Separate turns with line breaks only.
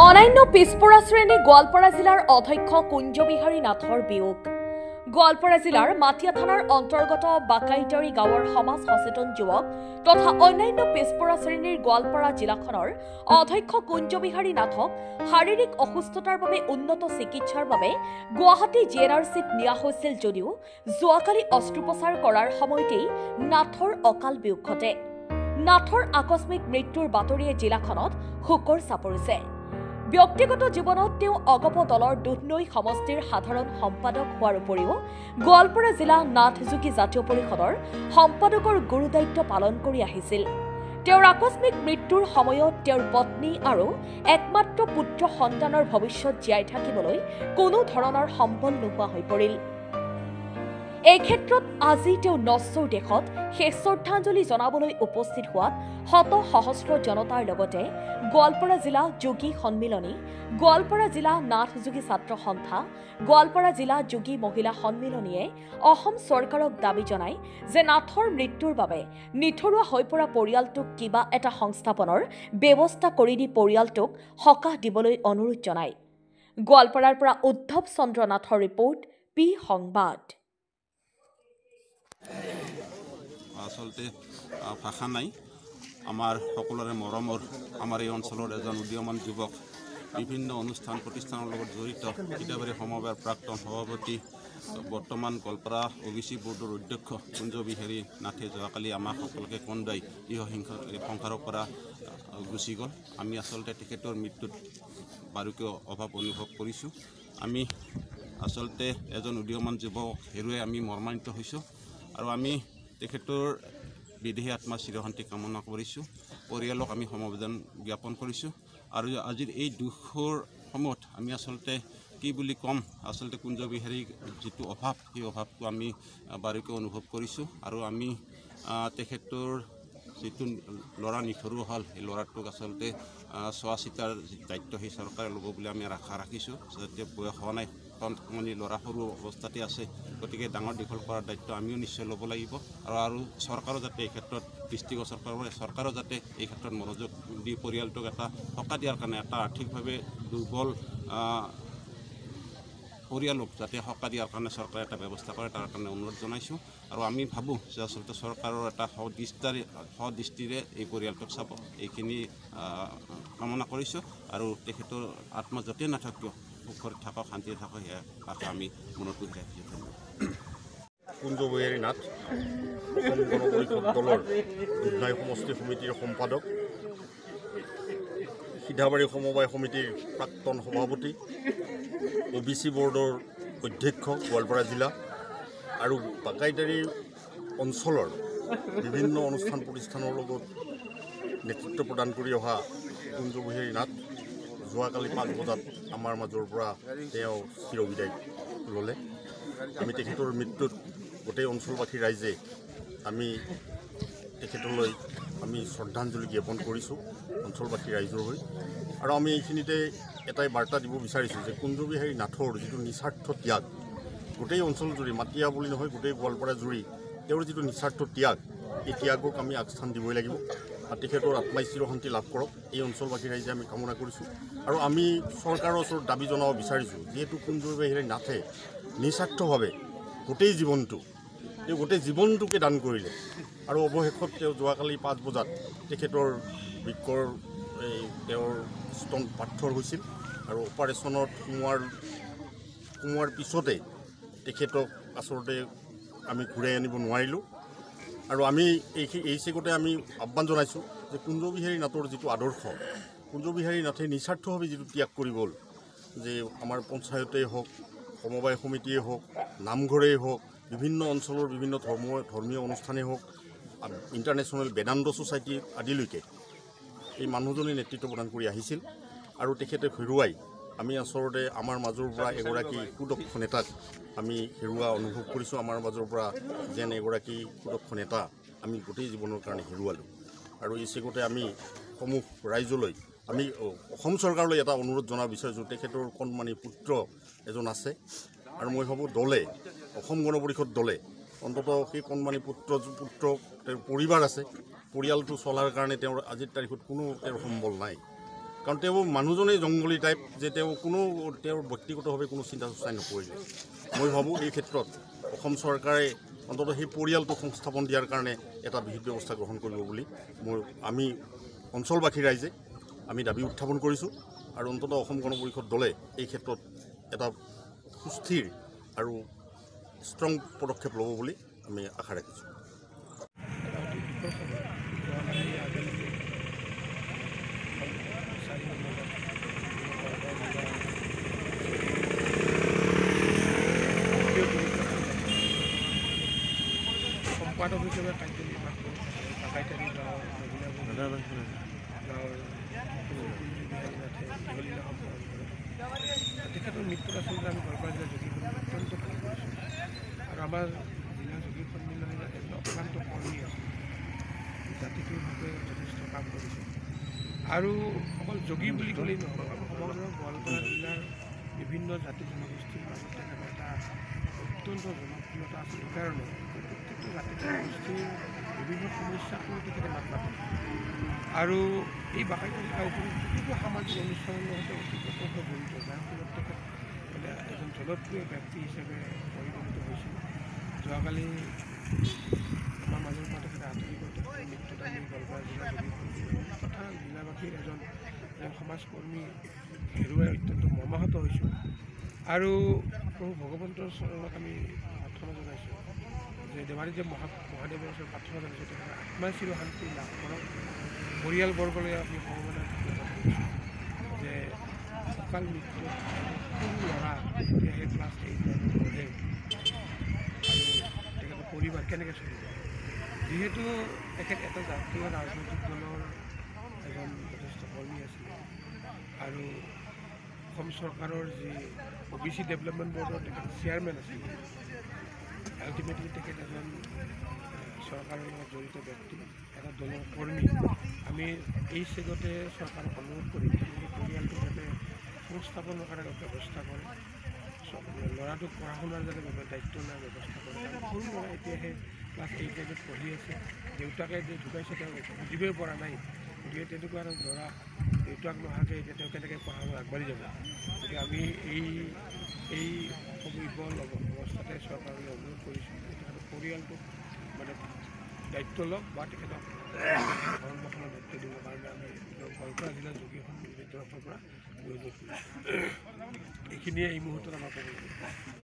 অনান্য পিছপৰা শ্ৰেণী গোৱালপাৰা জিলাৰ অধ্যক্ষ কুঞ্জবিহাৰী নাথৰ বিয়োগ। গোৱালপাৰা জিলাৰ মাটিয়া থানাৰ অন্তৰ্গত বাকাইটাৰী গাঁৱৰ সমাজ সচেতন যুৱক তথা অন্যান্য পিছপৰা শ্ৰেণীৰ গোৱালপাৰা জিলাখনৰ অধ্যক্ষ কুঞ্জবিহাৰী নাথক শাৰীৰিক অসুস্থতাৰ বাবে উন্নত চিকিৎসাৰ বাবে গুৱাহাটী JNRCত নিয়া হৈছিল যদিও যোৱাকালি অস্ত্ৰোপচাৰ কৰাৰ সময়তেই নাথৰ অকাল বিয়োগ ঘটে। নাথৰ আকস্মিক মৃত্যুৰ বাতৰিয়ে জিলাখনত শোকৰ চাপৰিছে। ব্যক্তিগত জীৱনত তেওঁ অগপ দলৰ দুধনৈ সমষ্টিৰ সাধাৰণ সম্পাদক হোৱাৰ উপৰিও গোৱালপাৰা জিলা নাথযোগী জাতীয় পৰিষদৰ সম্পাদকৰ গুৰু দায়িত্ব পালন কৰি আহিছিল। তেওঁৰ আকস্মিক মৃত্যুৰ সময়ত তেওঁৰ পত্নী আৰু একমাত্ৰ পুত্ৰ সন্তানৰ ভৱিষ্যত জীয়াই থাকিবলৈ কোনো ধৰণৰ সম্বল নোহোৱা হৈ পৰিল। এই ক্ষেত্ৰত আজি তেওঁ নশ্বৰ দেশত শেষ শ্ৰদ্ধাঞ্জলি জনাবলৈ উপস্থিত হোৱাত শত সহস্ৰ জনতাৰ লগতে গোৱালপাৰা জিলা যোগী সন্মিলনী, গোৱালপাৰা জিলা নাথযোগী ছাত্ৰ সন্থা, গোৱালপাৰা জিলা যোগী মহিলা সন্মিলনীয়ে অসম চৰকাৰক দাবী জনায় যে নাথৰ মৃত্যুৰ বাবে নিথৰুৱা হৈ পৰা পৰিয়ালটোক কিবা এটা সংস্থাপনৰ ব্যৱস্থা কৰি দি পৰিয়ালটোক সকাহ দিবলৈ অনুৰোধ জনায়। গোৱালপাৰাৰ পৰা উদ্ধৱ চন্দ্ৰ নাথৰ ৰিপৰ্ট, পি সংবাদ।
আচলতে ভাষা নাই। আমাৰ সকলোৰে মৰমৰ আমাৰ এই অঞ্চলৰ এজন উদীয়মান যুৱক, বিভিন্ন অনুষ্ঠান প্ৰতিষ্ঠানৰ লগত জড়িত সীতাবাৰী সমবায়ৰ প্ৰাক্তন সভাপতি, বৰ্তমান গোৱালপাৰা OBC বোৰ্ডৰ অধ্যক্ষ কুঞ্জবিহাৰী নাথে যোৱাকালি আমাক সকলোকে কন্দাই সংসাৰৰ পৰা গুচি গ'ল। আমি আচলতে তেখেতৰ মৃত্যুত বাৰুকৈ অভাৱ অনুভৱ কৰিছোঁ। আমি আচলতে এজন উদীয়মান যুৱক হেৰুৱাই আমি মৰ্মান্বিত হৈছোঁ আৰু আমি তেখেতৰ বিদেহী আত্মাৰ চিৰশান্তি কামনা কৰিছোঁ। পৰিয়ালক আমি সমবেদন জ্ঞাপন কৰিছোঁ আৰু আজিৰ এই দুখৰ সময়ত আমি আচলতে কি বুলি ক'ম, আচলতে কুঞ্জবিহাৰীৰ যিটো অভাৱ, সেই অভাৱটো আমি বাৰুকৈ অনুভৱ কৰিছোঁ আৰু আমি তেখেতৰ যিটো ল'ৰা নিথৰুৱা হ'ল, সেই ল'ৰাটোক আচলতে চোৱা চিতাৰ দায়িত্ব সেই চৰকাৰে ল'ব বুলি আমি আশা ৰাখিছোঁ। যাতে বয়স হোৱা নাই, ল'ৰা সৰু অৱস্থাতে আছে, গতিকে ডাঙৰ দীঘল কৰাৰ দায়িত্ব আমিও নিশ্চয় ল'ব লাগিব আৰু চৰকাৰো যাতে এই ক্ষেত্ৰত দৃষ্টিগোচৰ কৰে, চৰকাৰো যাতে এই ক্ষেত্ৰত মনোযোগ দি পৰিয়ালটোক এটা সকাহ দিয়াৰ কাৰণে এটা আৰ্থিকভাৱে দুৰ্বল পৰিয়ালক যাতে সকাহ দিয়াৰ কাৰণে চৰকাৰে এটা ব্যৱস্থা কৰে, তাৰ কাৰণে অনুৰোধ জনাইছোঁ। আৰু আমি ভাবোঁ যে আচলতে চৰকাৰৰ এটা সদৃষ্টিৰে এই পৰিয়ালটোক চাব, এইখিনি কামনা কৰিছোঁ আৰু তেখেতৰ আত্মা য'তেই নাথাকিব সুখত থাকক, শান্তিৰে থাকক, সেয়া আশা আমি মনত পুহি ৰাখিছোঁ।
কুঞ্জবিহাৰী নাথ অসম গণ পৰিষদ দলৰ দুধনৈ সমষ্টি সমিতিৰ সম্পাদক, সীতাবাৰী সমবায় সমিতিৰ প্ৰাক্তন সভাপতি, OBC বোৰ্ডৰ অধ্যক্ষ গোৱালপাৰা জিলা আৰু বাকাইটাৰী অঞ্চলৰ বিভিন্ন অনুষ্ঠান প্ৰতিষ্ঠানৰ লগত নেতৃত্ব প্ৰদান কৰি অহা কুঞ্জবিহাৰী নাথ যোৱাকালি 5 বজাত আমাৰ মাজৰ পৰা তেওঁ চিৰবিদায় ল'লে। আমি তেখেতৰ মৃত্যুত গোটেই অঞ্চলবাসী ৰাইজে আমি তেখেতলৈ আমি শ্ৰদ্ধাঞ্জলি জ্ঞাপন কৰিছোঁ অঞ্চলবাসী ৰাইজৰ হৈ। আৰু আমি এইখিনিতে এটাই বাৰ্তা দিব বিচাৰিছোঁ যে কুঞ্জবিহাৰী নাথৰ যিটো নিস্বাৰ্থ ত্যাগ, গোটেই অঞ্চল জুৰি, মাটিয়া বুলি নহয় গোটেই গোৱালপাৰা জুৰি তেওঁৰ যিটো নিস্বাৰ্থ ত্যাগ, এই ত্যাগক আমি আগস্থান দিবই লাগিব। তেখেতৰ আত্মাই চিৰশান্তি লাভ কৰক, এই অঞ্চলবাসী ৰাইজে আমি কামনা কৰিছোঁ। আৰু আমি চৰকাৰৰ ওচৰত দাবী জনাব বিচাৰিছোঁ, যিহেতু কুঞ্জবিহাৰী নাথে নিস্বাৰ্থভাৱে গোটেই জীৱনটোকে দান কৰিলে আৰু অৱশেষত তেওঁ যোৱাকালি 5 বজাত তেখেতৰ বৃক্কৰ তেওঁৰ স্তন পাথৰ হৈছিল আৰু অপাৰেশ্যনত সোমোৱাৰ পিছতে তেখেতক আচলতে আমি ঘূৰাই আনিব নোৱাৰিলোঁ। আৰু আমি এই চেগতে আমি আহ্বান জনাইছোঁ যে কুঞ্জবিহাৰী নাথৰ যিটো আদৰ্শ, কুঞ্জবিহাৰী নাথে নিস্বাৰ্থভাৱে যিটো ত্যাগ কৰি গ'ল, যে আমাৰ পঞ্চায়তেই হওক, সমবায় সমিতিয়েই হওক, নামঘৰেই হওক, বিভিন্ন অঞ্চলৰ বিভিন্ন ধৰ্মীয় অনুষ্ঠানেই হওক, ইণ্টাৰনেশ্যনেল বেদান্ত ছ'চাইটি আদিলৈকে এই মানুহজনে নেতৃত্ব প্ৰদান কৰি আহিছিল। আৰু তেখেতে হেৰুৱাই আমি আচলতে আমাৰ মাজৰ পৰা এগৰাকী সুদক্ষ নেতাক আমি হেৰুৱা অনুভৱ কৰিছোঁ। আমাৰ মাজৰ পৰা যেন এগৰাকী সুদক্ষ নেতা আমি গোটেই জীৱনৰ কাৰণে হেৰুৱালোঁ। আৰু এই চেগতে আমি সমূহ ৰাইজলৈ, আমি অসম চৰকাৰলৈ এটা অনুৰোধ জনাব বিচাৰিছোঁ। তেখেতৰ কণমানি পুত্ৰ এজন আছে আৰু মই ভাবোঁ দলে, অসম গণ পৰিষদ দলে অন্ততঃ সেই কণমানি পুত্ৰ তেওঁৰ পৰিবাৰ আছে, পৰিয়ালটো চলাৰ কাৰণে তেওঁৰ আজিৰ তাৰিখত কোনো তেওঁৰ সম্বল নাই। কাৰণ তেওঁ মানুহজনেই জংঘলী টাইপ যে তেওঁ তেওঁৰ ব্যক্তিগতভাৱে কোনো চিন্তা চৰ্চা নকৰিলে। মই ভাবোঁ এই ক্ষেত্ৰত অসম চৰকাৰে অন্ততঃ সেই পৰিয়ালটোক সংস্থাপন দিয়াৰ কাৰণে এটা বিহিত ব্যৱস্থা গ্ৰহণ কৰিব বুলি আমি অঞ্চলবাসী ৰাইজে আমি দাবী উত্থাপন কৰিছোঁ। আৰু অন্ততঃ অসম গণ পৰিষদ দলে এই ক্ষেত্ৰত এটা সুস্থিৰ আৰু ষ্ট্ৰং পদক্ষেপ ল'ব বুলি আমি আশা ৰাখিছোঁ।
সম্পাদক হিচাপে কাৰ্যনিৰ্বাহ কৰি বাকাইতাৰী গাঁৱৰ তেখেতৰ মৃত্যুৰ আচলতে আমি গোৱালপাৰা জিলা যোগী সন্মিলন অত্যন্ত ভাল কৰিছোঁ। আৰু আমাৰ জিলা যোগী সন্মিলনে এজন অক্লান্ত কৰ্মী আছে, জাতিটোৰ হকে যথেষ্ট কাম কৰিছে। আৰু অকল যোগী বুলি ক'লেই নহ'ব, সমগ্ৰ গোৱালপাৰা জিলাৰ বিভিন্ন জাতি জনগোষ্ঠীৰ মাজত তেখেতৰ এটা অত্যন্ত জনপ্ৰিয়তা আছে। সেইকাৰণে প্ৰত্যেকটো জাতি জনগোষ্ঠীৰ বিভিন্ন সমস্যাকো তেখেতে মাত মাতে। আৰু এই বাকাইতাৰী গাঁওখনৰ প্ৰতিটো সামাজিক অনুষ্ঠানৰ লগতে অতিপ্ৰত্যক্ষ জড়িত, যাৰ ফলত তেখেত এজন জনপ্ৰিয় ব্যক্তি হিচাপে পৰিগণিত হৈছিল। যোৱাকালি আমাৰ মাজৰ পৰা তেখেতে আঁতৰি গৈ তেখেতৰ মৃত্যুত আমি গোৱালপাৰা জিলা যোগী তথা জিলাবাসীৰ এজন সমাজকৰ্মী হেৰুৱাই অত্যন্ত মৰ্মাহত হৈছোঁ। আৰু প্ৰভু ভগৱন্তৰ চৰণত আমি প্ৰাৰ্থনা জনাইছোঁ যে দেৱাৰীদেৱ মহাদেৱৰ ওচৰত প্ৰাৰ্থনা জনাইছোঁ তেখেতৰ আত্মাই চিৰ শান্তি লাভ কৰক। পৰিয়ালবৰ্গলৈ আমি সমবেদনা জ্ঞাপন কৰিছোঁ যে অকাল মৃত্যু সৰু ল'ৰা এতিয়াহে ক্লাছ 8 পঢ়ে আৰু তেখেতৰ পৰিবাৰ কেনেকৈ চলিব। যিহেতু তেখেত এটা জাতীয় ৰাজনৈতিক দলৰ এজন যথেষ্ট কৰ্মী আছিল আৰু অসম চৰকাৰৰ যি OBC ডেভেলপমেণ্ট বৰ্ডৰ তেখেত চেয়াৰমেন আছিল। আল্টিমেটলি তেখেত এজন চৰকাৰৰ লগত জড়িত ব্যক্তি, এটা দলৰ কৰ্মী। আমি এই চেগতে চৰকাৰক অনুৰোধ কৰিম যে পৰিয়ালটো যাতে সংস্থাপনৰ কাৰণে ব্যৱস্থা কৰে, ল'ৰাটোক পঢ়া শুনাৰ যাতে দায়িত্ব লোৱাৰ ব্যৱস্থা কৰে। কাৰণ সৰু ল'ৰা এতিয়াহে ক্লাছ 8 পঢ়ি আছে, দেউতাকে যে ঢুকাইছে তেওঁ বুজিবই পৰা নাই। গতিকে তেনেকুৱা এটা ল'ৰা দেউতাক নোহোৱাকৈ এতিয়া তেওঁ কেনেকৈ পঢ়া শুনা আগবাঢ়ি যাব। গতিকে আমি এই অবিবল অৱস্থাতে চৰকাৰলৈ অনুৰোধ কৰিছোঁ যে তেখেতৰ পৰিয়ালটোক মানে দায়িত্ব লওক বা তেখেতক ভৰণ পোষণৰ দায়িত্ব দিবৰ কাৰণে আমি গোৱালপাৰা জিলাৰ যোগী সন্মিলনৰ তৰফৰ পৰা অনুৰোধ কৰিছোঁ। এইখিনিয়ে এই মুহূৰ্তত আমাৰ ক'ব লাগিব।